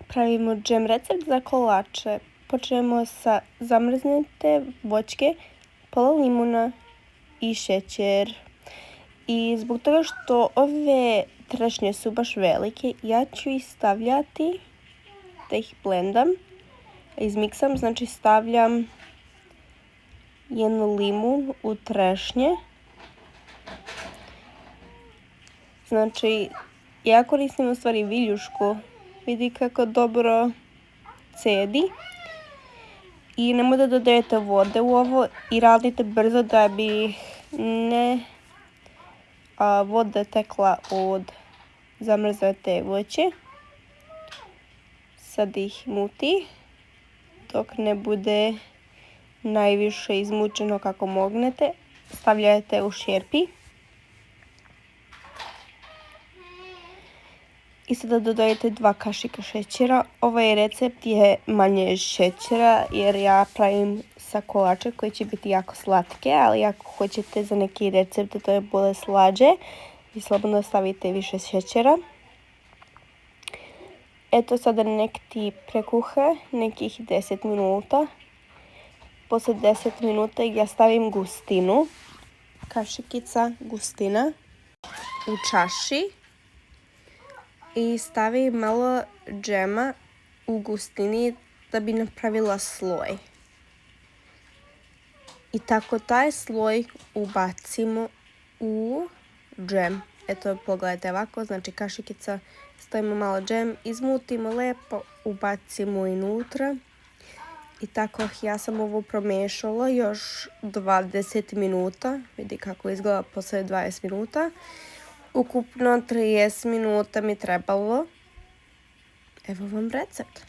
Pravimo džem recept za kolače. Počnemo sa zamrznute voćke, pola limuna i šećer. I zbog toga što ove trešnje su baš velike, ja ću ih stavljati da ih blendam, izmiksam, znači stavljam jednu limun u trešnje. Znači, ja koristim u stvari viljušku, vidi kako dobro cedi. I nemoj da dodajete vode u ovo i radite brzo da bi ne voda tekla od zamrznute voće. Sad ih muti dok ne bude najviše izmučeno kako mognete. Stavljajte u šerpi. I sada dodajete 2 kašika šećera. Ovaj recept je manje šećera jer ja pravim sa kolače koji će biti jako slatke, ali ako hoćete za neki recept da to bude slađe, vi slobodno stavite više šećera. Eto sada nek ti prekuha nekih 10 minuta. Posle 10 minuta ja stavim gustinu, kašikica gustina u čaši. I stavim malo džema u gustini da bi napravila sloj. I tako taj sloj ubacimo u džem. Eto, pogledajte ovako, znači kašikica, stavimo malo džem, izmutimo lepo, ubacimo unutra. I tako ja sam ovo promešala još 20 minuta. Vidi kako izgleda posle 20 minuta. Ukupno 30 minuta mi trebalo. Evo vam recept.